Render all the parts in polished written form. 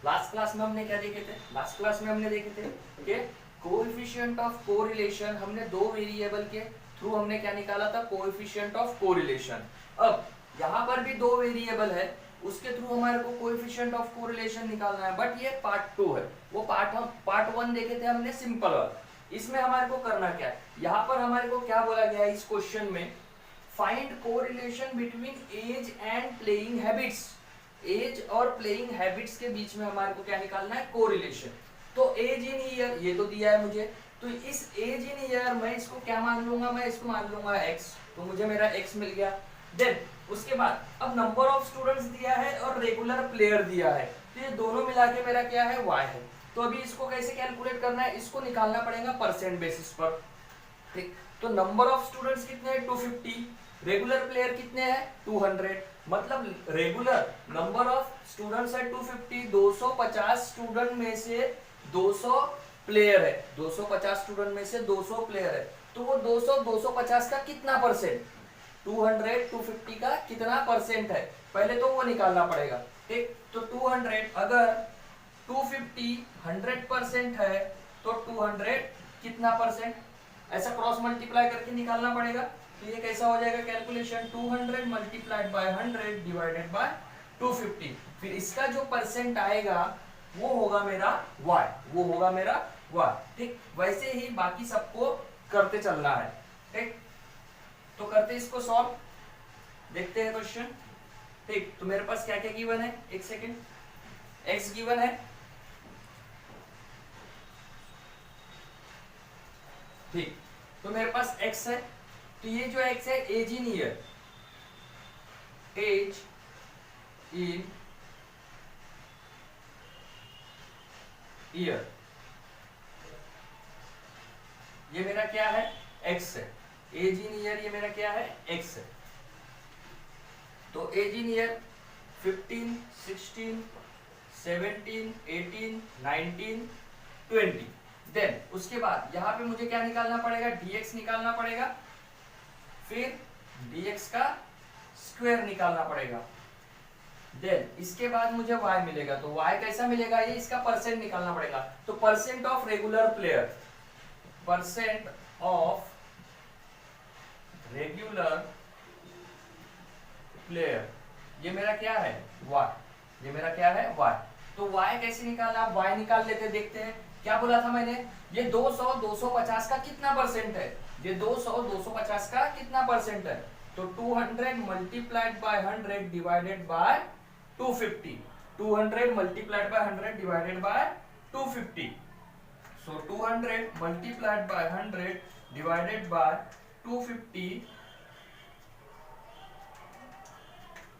Last class में हमने क्या देखे थे? लास्ट क्लास में हमने देखे थे कि कोएफिशिएंट ऑफ कोरिलेशन, हमने दो वेरिएबल के थ्रू हमने क्या निकाला था? Coefficient of correlation. अब यहाँ पर भी दो वेरिएबल है, उसके थ्रू हमारे को कोएफिशिएंट ऑफ कोरिलेशन निकालना है, बट ये पार्ट 2 है। वो पार्ट 1 देखे थे हमने, सिंपल वाला। इसमें हमारे को करना क्या है? यहाँ पर हमारे को क्या बोला गया है इस क्वेश्चन में? Find correlation between age and playing habits. Age और प्लेइंग हैबिट्स के बीच में हमारे को क्या निकालना है? कोरिलेशन। तो एज इन ईयर ये तो दिया है मुझे, तो इस एज इन ईयर मैं इसको क्या मान लूंगा? मैं इसको मान लूंगा x, तो मुझे मेरा x मिल गया। देन उसके बाद अब नंबर ऑफ स्टूडेंट्स दिया है और रेगुलर प्लेयर दिया है, तो ये दोनों मिला के मेरा क्या है? y है। तो अभी इसको कैसे कैलकुलेट करना है? इसको निकालना पड़ेगा परसेंट बेसिस पर। ठीक, तो नंबर ऑफ स्टूडेंट्स कितने हैं? 250। रेगुलर प्लेयर कितने हैं? 200। मतलब रेगुलर नंबर ऑफ स्टूडेंट्स है 250, 250 स्टूडेंट में से 200 प्लेयर है, 250 स्टूडेंट में से 200 प्लेयर है, तो वो 200 250 का कितना परसेंट? 200 250 का कितना परसेंट है? पहले तो वो निकालना पड़ेगा। ठीक, तो 200 अगर 250 100% है तो 200 कितना परसेंट? ऐसा क्रॉस मल्टीप्लाई करके निकालना पड़ेगा। तो ये कैसा हो जाएगा calculation? 200 multiplied by 100 divided bye 250। फिर इसका जो परसेंट आएगा वो होगा मेरा y, वो होगा मेरा y। ठीक, वैसे ही बाकी सबको करते चलना है। ठीक, तो करते इसको सॉल्व, देखते हैं क्वेश्चन। ठीक, तो मेरे पास क्या क्या गिवन है? एक सेकेंड, x गिवन है। ठीक, तो मेरे पास x है, तो ये जो x है age in year, age in year, ये मेरा क्या है? x है। एज इन ईयर ये मेरा क्या है? x है। तो एज इन ईयर 15 16 17 18 19 20। देन उसके बाद यहाँ पे मुझे क्या निकालना पड़ेगा? dx निकालना पड़ेगा, फिर dx का स्क्वायर निकालना पड़ेगा। देन इसके बाद मुझे y मिलेगा, तो y कैसा मिलेगा? ये इसका परसेंट निकालना पड़ेगा। तो percent of regular player, percent of regular player, ये मेरा क्या है? y, ये मेरा क्या है? y। तो y कैसे निकालना? y निकाल लेते, देखते हैं क्या बोला था मैंने? ये 200 250 का कितना परसेंट है? ये 200 250 का कितना परसेंट है? तो 200 multiplied by 100 divided bye 250। 200 multiplied by 100 divided bye 250। So 200 multiplied by 100 divided bye 250,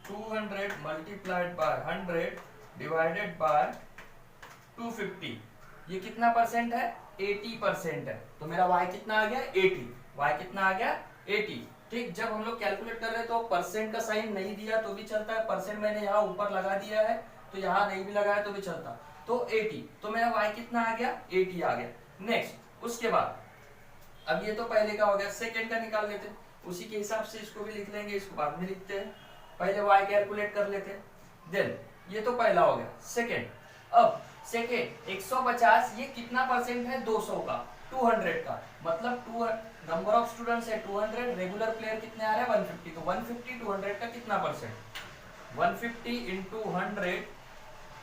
200 multiplied by 100 divided bye 250, ये कितना परसेंट है? 80% है। तो मेरा y कितना आ गया? 80। y कितना आ गया? 80। ठीक, जब हम लोग कैलकुलेट कर रहे हैं तो परसेंट का साइन नहीं दिया तो भी चलता है, परसेंट मैंने यहाँ ऊपर लगा दिया है, तो यहाँ नहीं भी लगाया तो भी चलता। तो 80, तो मेरा y कितना आ गया? 80 आ गया। नेक्स्ट, उसके बाद अब ये तो पहले का हो गया, सेकेंड का निकाल लेते, उसी के हिसाब से इसको भी लिख लेंगे, इसको बाद में लिखते हैं, पहले y कैलकुलेट कर लेते हैं। देन ये तो पहला हो गया। सेकेंड, अब सेकेंड 150, ये कितना परसेंट है? 200 का, 200 का, मतलब नंबर ऑफ स्टूडेंट्स है 200, रेगुलर प्लेयर कितने आ रहे हैं? 150। तो 150 200 का कितना percent? 150 into 100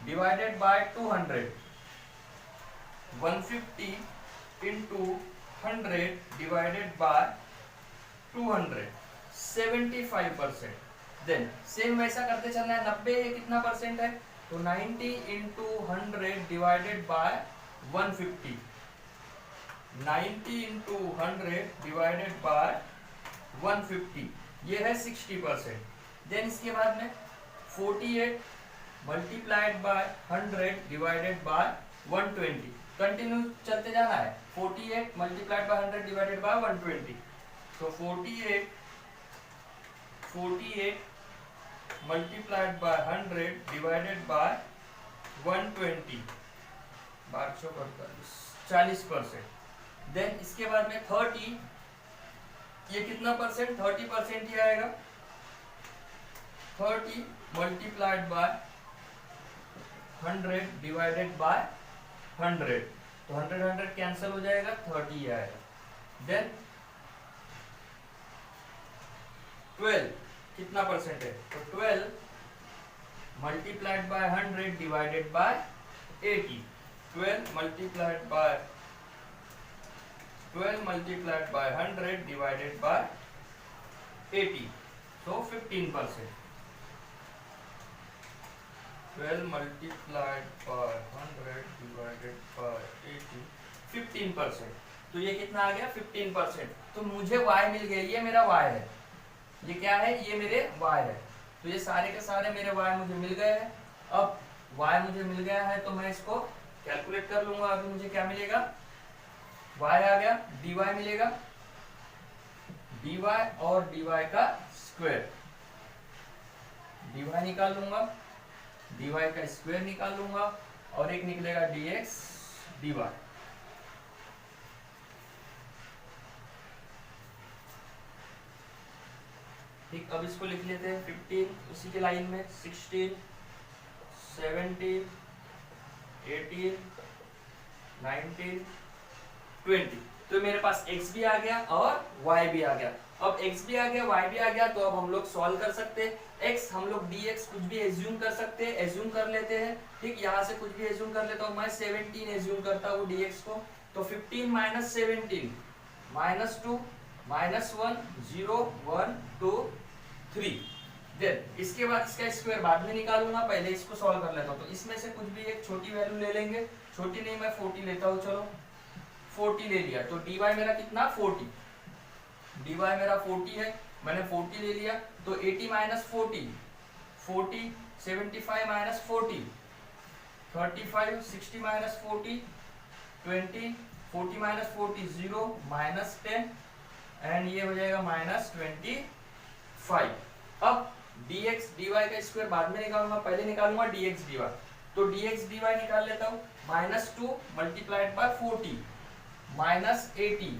divided by 200, 150 into 100 divided by 200, 75%। Then same वैसा करते चलना है। 90 ये कितना परसेंट है? तो 90 into 100 divided bye 150, 90 into 100 divided bye 150, ये है 60%। देन इसके बाद में 48 multiplied by 100 divided by 120, continue चलते जाना है। 48 मल्टीप्लाइड बाय 100 डिवाइडेड बाय 120, तो 48 multiplied by 100 divided by 120, 40%। Then इसके बाद में 30, ये कितना परसेंट? 30% ही आएगा। 30 मल्टीप्लाइड बाय 100 डिवाइडेड बाय 100, तो 100 कैंसिल हो जाएगा, 30 आएगा। देन 12 कितना परसेंट है, तो 12 multiplied by 100 divided bye 80, 12 multiplied by 100 divided bye 80, so 15%। 12 multiplied by 100 divided by 80, 15%। तो ये कितना आ गया, 15%। तो मुझे y मिल गया, ये मेरा y है, ये क्या है, ये मेरे y है। तो ये सारे के सारे मेरे y मुझे मिल गए हैं। अब y मुझे मिल गया है तो मैं इसको कैलकुलेट कर लूंगा। अभी मुझे क्या मिलेगा, y आ गया, dy मिलेगा, dy और dy का स्क्वायर, dy निकाल लूंगा, dy का स्क्वायर निकाल लूंगा, और एक निकलेगा dx dy। ठीक, अब इसको लिख लेते हैं 15 उसी के लाइन में, 16 17 18 19 20। तो मेरे पास x भी आ गया और y भी आ गया। अब x भी आ गया, y भी आ गया, तो अब हम लोग सॉल्व कर सकते हैं। x हम लोग dx कुछ भी एज्यूम कर सकते हैं, एज्यूम कर लेते हैं। ठीक, यहाँ से कुछ भी एज्यूम कर लेता हूँ मैं, 17 एज्यूम करता हूँ dx को। तो 15 माइनस 17 माइनस 2 माइनस 1 0 1 2 3। देन इसके बाद इसका स्क्वायर बाद में निकालूंगा, पहले इसको सॉल्व कर लेता हूँ। तो इसमें से कुछ भी एक छोटी वैल्यू ले लेंगे, छोटी नहीं मैं 40 लेता हूँ, चलो 40 ले लिया। तो dy मेरा कितना, 40, dy मेरा 40 है, मैंने 40 ले लिया। तो 80 minus 40 40, 75 minus 40 35, 60 minus 40 20, 40 minus 40 0 minus 10, and ये हो जाएगा माइनस 25। अब dx dy का स्क्वायर बाद में निकालूंगा, पहले निकालूंगा dx dy। तो dx dy निकाल लेता हूँ, minus 2 multiplied by 40 minus 80,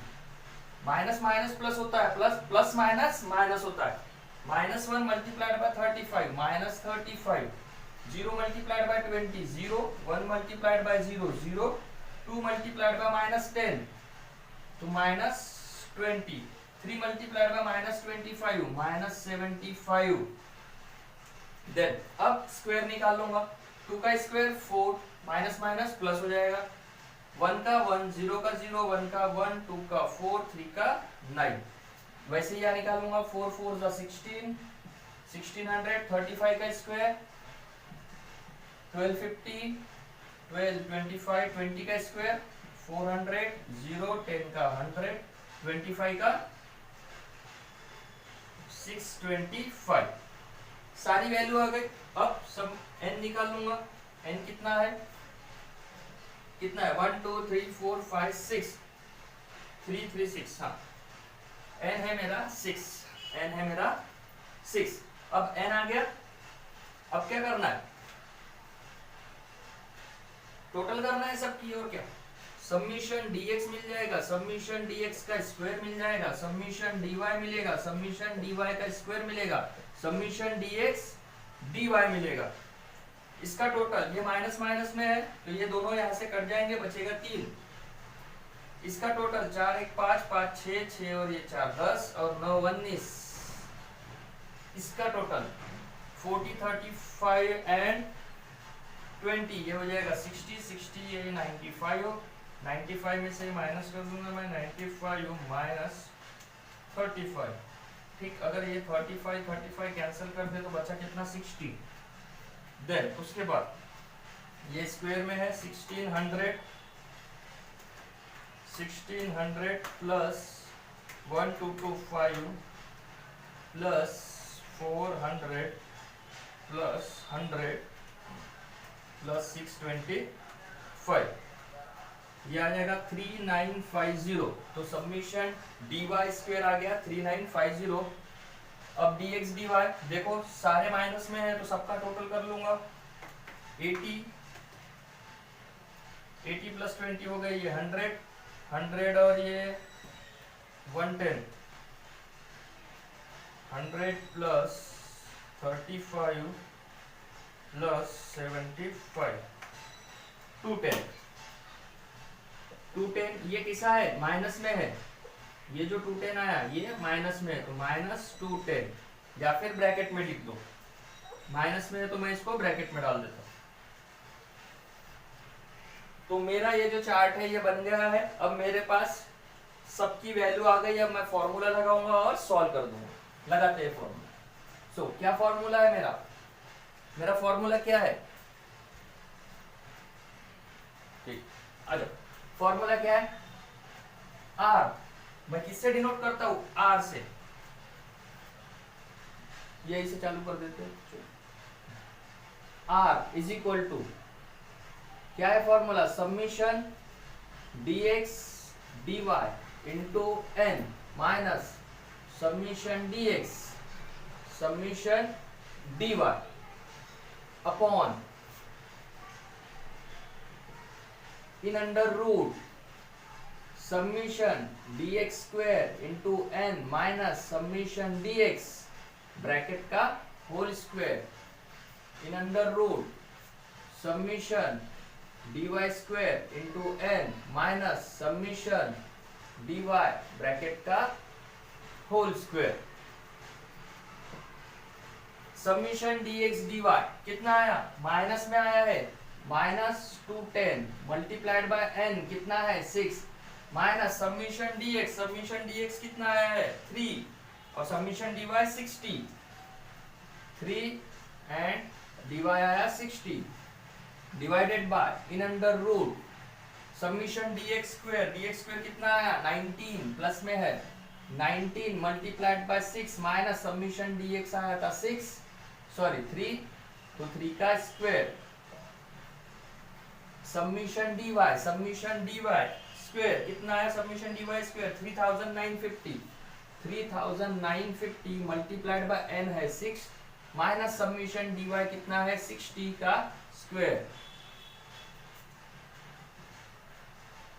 minus minus plus होता है, प्लस प्लस माइनस माइनस होता है, minus 1 multiplied by 35 minus 35, 0 multiplied by 20 0, 1 multiplied by 0 0, 2 multiplied by minus 10 तो minus 20, 3 multiplied by minus 25 minus 75। Then अब स्क्वायर निकाल लूंगा, 2 का स्क्वायर 4 माइनस माइनस प्लस हो जाएगा, 1 का 1 0 का 0 1 का 1 2 का 4 3 का 9। वैसे यहाँ निकालूंगा, 4 4 जा 16 1600, 35 का स्क्वायर 1250, 12 25 20 का स्क्वायर 400, 0 10 का 100, 25 का 625। सारी वैल्यू आ गई। अब सब n निकाल लूंगा, n कितना है, कितना है 1 2 3 4 5 6 3 3 6, हाँ n है मेरा 6, n है मेरा 6। अब n आ गया, अब क्या करना है, टोटल करना है सबकी, और क्या, समीशन dx मिल जाएगा, समीशन dx का स्क्वायर मिल जाएगा, समीशन dy मिलेगा, समीशन dy का स्क्वायर मिलेगा, समीशन dx dy मिलेगा। इसका टोटल, ये माइनस माइनस में है तो ये दोनों यहाँ से कट जाएंगे, बचेगा 3। इसका टोटल 4 1 5 5 6 6 और ये 4 10 और 9 19। इसका टोटल 40 35 एंड 20, ये हो जाएगा 60 60, ये 95 हो, 95 में से माइनस कर दूंगा मैं, 95 माइनस 35। ठीक, अगर ये 35 35 कैंसिल कर दे तो बचा कितना, 60। देन उसके बाद ये स्क्वायर में है 1600 प्लस 1225 प्लस 400 प्लस 100 प्लस 625, ये आ जाएगा 3950। तो सबमिशन dy स्क्वायर आ गया 3950। अब dx dy देखो सारे माइनस में है तो सबका टोटल कर लूंगा, 80 प्लस 20 हो गई, ये 100 और ये 110, 100 प्लस 35 प्लस 75। 210, 210 ये किसा है, माइनस में है, ये जो 210 आया ये माइनस में है, तो -210 या फिर ब्रैकेट में लिख दो, माइनस में है तो मैं इसको ब्रैकेट में डाल देता हूं। तो मेरा ये जो चार्ट है ये बन गया है। अब मेरे पास सबकी वैल्यू आ गई। अब मैं फॉर्मूला लगाऊंगा और सॉल्व कर दूंगा। लगाते हैं फॉर्मूला। सो क्या फॉर्मूला है मेरा, मेरा फॉर्मूला क्या है, ठीक आ जाओ। फॉर्मूला क्या है, आर, मैं किससे डिनोट करता हूं, आर से, ये इसे चालू कर देते हैं। आर इज इक्वल टू क्या है formula, summation dx dy into N minus summation dx summation dy upon in under root summation dx square into N minus summation dx bracket का whole square in under root summation dy square into N minus summation dy bracket का whole square. Summation dx dy कितना आया, minus में आया है, -210 multiplied by n कितना है 6 minus summation dx कितना आया है 3 और समीशन dy 60, 3 एंड dy आया 60 divided by in under root summation dx square कितना आया 19 प्लस में है 19 multiplied by 6 minus summation dx आया था 3 तो 3 का स्क्वायर समीशन dy स्क्वायर कितना आया, summation dy square 3950 multiplied bye n है 6 माइनस समीशन dy कितना है 60 का स्क्वायर।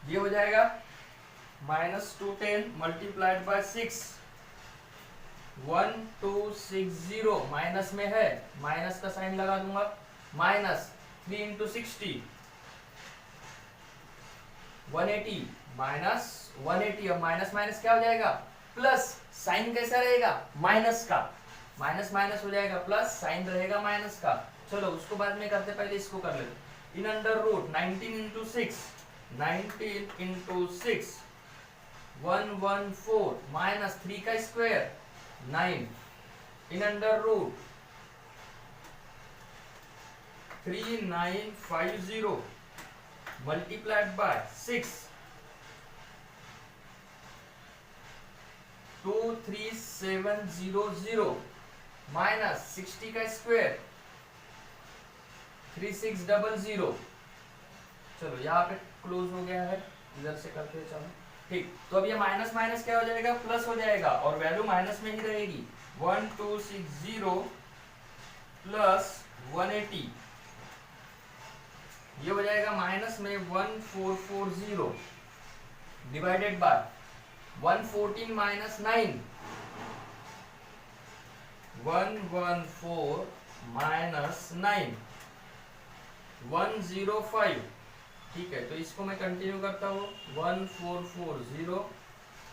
ये हो जाएगा -210 मल्टीप्लाइड बाय 6 1260 माइनस में है, माइनस का साइन लगा दूंगा, माइनस 3 इंटू 60 180 माइनस 180 और माइनस माइनस क्या हो जाएगा प्लस, साइन कैसा रहेगा माइनस का, माइनस माइनस हो जाएगा प्लस, साइन रहेगा माइनस का। चलो उसको बाद में करते, पहले इसको कर लेते। In under root 19 into 6 114 minus 3 का square 9 in under root 3950 multiplied by 6 23700 minus 60 का स्क्वायर 3600। चलो यहाँ पे क्लोज हो गया है, इधर से करते हैं। चलो ठीक, तो अब ये माइनस माइनस क्या हो जाएगा प्लस हो जाएगा और वैल्यू माइनस में ही रहेगी। 1260 प्लस 180 ये हो जाएगा माइनस में 1440 डिवाइडेड बाय 114 माइनस 9 114 माइनस 9 105। ठीक है, तो इसको मैं कंटिन्यू करता हूँ 1440।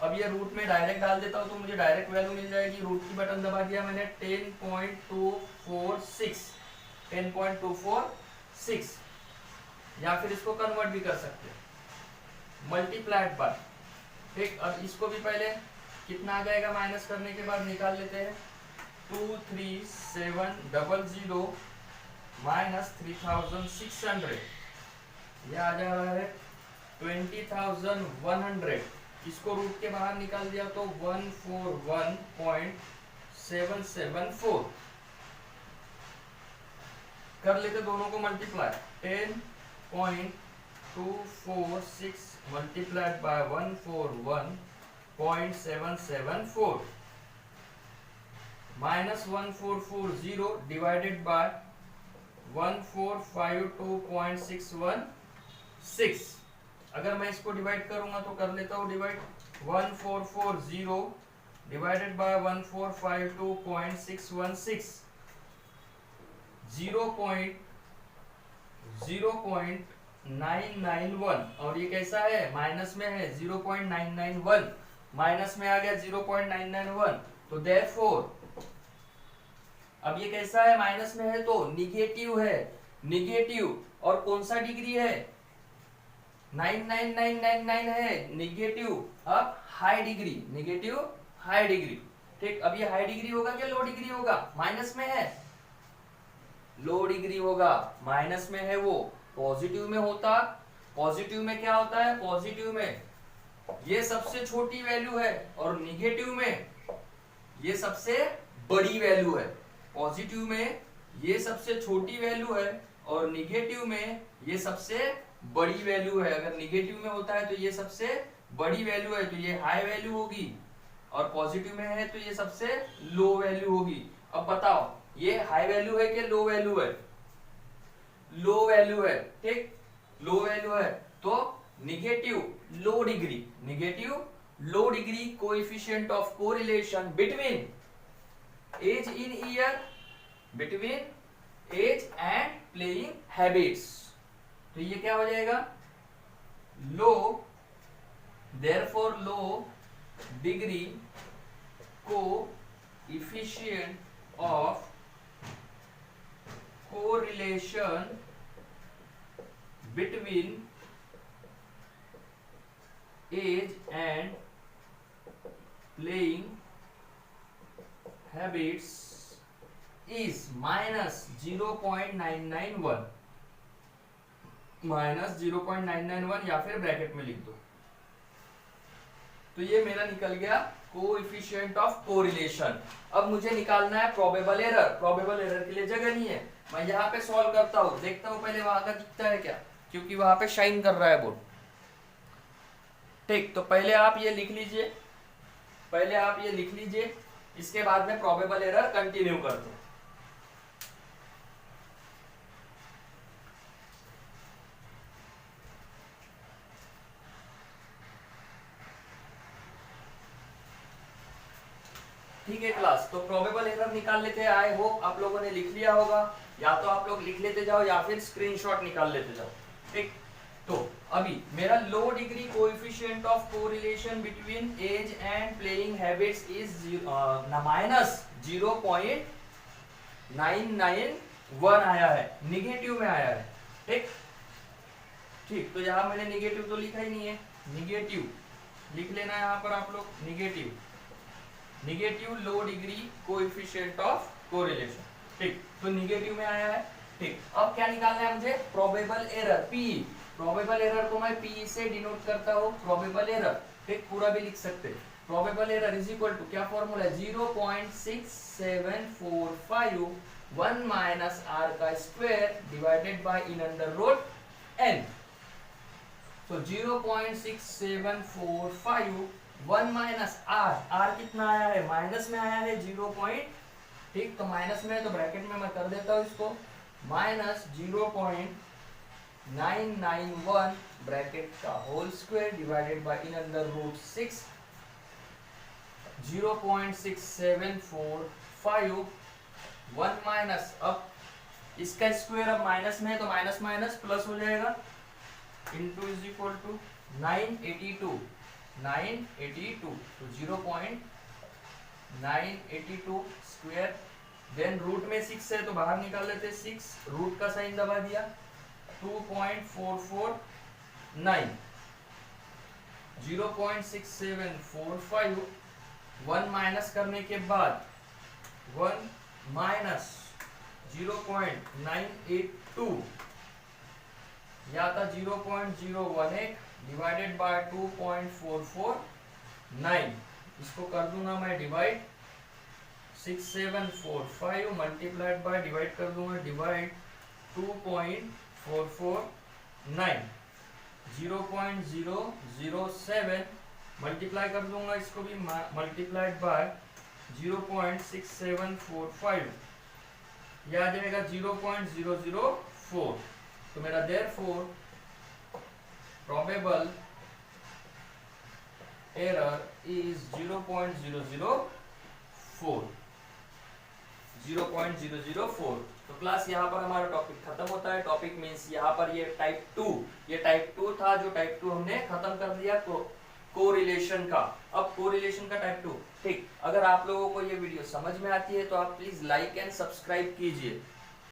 अब ये रूट में डायरेक्ट डाल देता हूँ तो मुझे डायरेक्ट वैल्यू मिल जाएगी। रूट की बटन दबा दिया मैंने 10.246 या फिर इसको कन्वर्ट भी कर सकते हैं मल्टीप्लाइड बाय। ठीक, अब इसको भी पहले कितना आ जाएगा माइनस करने के बाद निकाल लेते हैं। 23700 माइनस 3600 ये आ जा रहा है 20100। इसको रूट के बाहर निकाल दिया तो 141.774 कर लेते दोनों को multiply. 10.246 multiplied by 141.774 minus 1440 divided by 1452.616। अगर मैं इसको डिवाइड करूंगा तो कर लेता हूँ डिवाइड। 1440 डिवाइडेड बाय 1452.616 0.0.0 0.991 और ये कैसा है, माइनस में है 0.991, माइनस में आ गया 0.991, तो देयरफॉर अब ये कैसा है, माइनस में है तो निगेटिव है, निगेटिव, और कौन सा डिग्री है, 99999 है निगेटिव, अब high degree, negative high degree. ठीक, अब ये हाई डिग्री होगा क्या लो डिग्री होगा, माइनस में है, लो डिग्री होगा, माइनस में है वो, पॉजिटिव में होता, पॉजिटिव में क्या होता है, पॉजिटिव में ये सबसे छोटी वैल्यू है और निगेटिव में ये सबसे बड़ी वैल्यू है, पॉजिटिव में ये सबसे छोटी वैल्यू है और निगेटिव में ये सबसे बड़ी वैल्यू है। अगर निगेटिव में होता है तो ये सबसे बड़ी वैल्यू है, तो ये हाई वैल्यू होगी, और पॉजिटिव में है तो ये सबसे लो वैल्यू होगी। अब बताओ ये हाई वैल्यू है कि लो वैल्यू है, लो वैल्यू है, ठीक, लो वैल्यू है, तो negative low degree, negative low degree coefficient of correlation between age in year, between age and playing habits, तो ये क्या हो जाएगा, low, therefore low degree coefficient of correlation between age and playing habits is -0.991, -0.991 या फिर bracket में लिख दो। तो ये मेरा निकल गया कोएफिशिएंट ऑफ कोरिलेशन। अब मुझे निकालना है प्रोबेबल एरर, प्रोबेबल एरर के लिए जगह नहीं है, मैं यहाँ पे सॉल्व करता हूँ, देखता हूँ पहले वहां का दिखता है क्या, क्योंकि वहां पे शाइन कर रहा है बोर्ड। ठीक, तो पहले आप ये लिख लीजिए, पहले आप ये लिख लीजिए, इसके बाद में प्रोबेबल एरर कंटिन्यू करते हैं। ठीक है क्लास, तो प्रोबेबल एरर निकाल लेते हैं। आई होप आप लोगों ने लिख लिया होगा, या तो आप लोग लिख लेते जाओ या फिर स्क्रीनशॉट निकाल लेते जाओ। ठीक, तो अभी मेरा low degree coefficient of correlation between age and playing habits is -0.991 आया है, निगेटिव में आया है। ठीक ठीक, तो यहाँ मैंने निगेटिव तो लिखा ही नहीं है, निगेटिव लिख लेना है यहाँ पर आप लोग, negative, negative low degree coefficient of correlation. ठीक, तो निगेटिव में आया है। ठीक, अब क्या निकालना है मुझे, probable error, P, probable error को मैं पी से डिनोट करता हूँ, प्रोबेबल एरर। ठीक, पूरा भी लिख सकते हैं, probable error is equal to, क्या फॉर्मूला है, 0.6745 1 माइनस आर का square divided by in under root n। तो 0.6745 1 माइनस आर, आर कितना आया है, माइनस में आया है 0. ठीक, तो माइनस में है तो ब्रैकेट में मैं कर देता हूँ इसको, -0.991 ब्रैकेट का whole square divided by in under root 6, 0.6745 1 minus, अब इसका स्क्वायर अब माइनस में है तो माइनस माइनस प्लस हो जाएगा, इंटू इज इक्वल टू 982, 982, तो 0.982 स्क्वायर, देन रूट में 6 है तो बाहर निकाल लेते, 6 रूट का साइन दबा दिया, 2.449, 0.6745 1 माइनस करने के बाद 1 माइनस 0.982 या था 0.018 डिवाइडेड बाय 2.449, इसको कर दूंगा मैं डिवाइड, 6745 मल्टीप्लाइड बाय, डिवाइड कर दूंगा, डिवाइड 2.449, 0.007 मल्टीप्लाई कर दूंगा, इसको भी मल्टीप्लाइड बाय 0.6745, यह आ जाएगा 0.004। तो मेरा देयरफॉर probable error is 0.004, 0.004। तो तो क्लास यहाँ पर हमारा टॉपिक खत्म होता है। टॉपिक मींस यहाँ पर ये टाइप 2, ये टाइप 2 था, जो टाइप 2 हमने खत्म कर दिया कोरिलेशन का। अब कोरिलेशन का टाइप 2। ठीक, अगर आप लोगों को ये वीडियो समझ में आती है तो आप प्लीज लाइक एंड सब्सक्राइब कीजिए।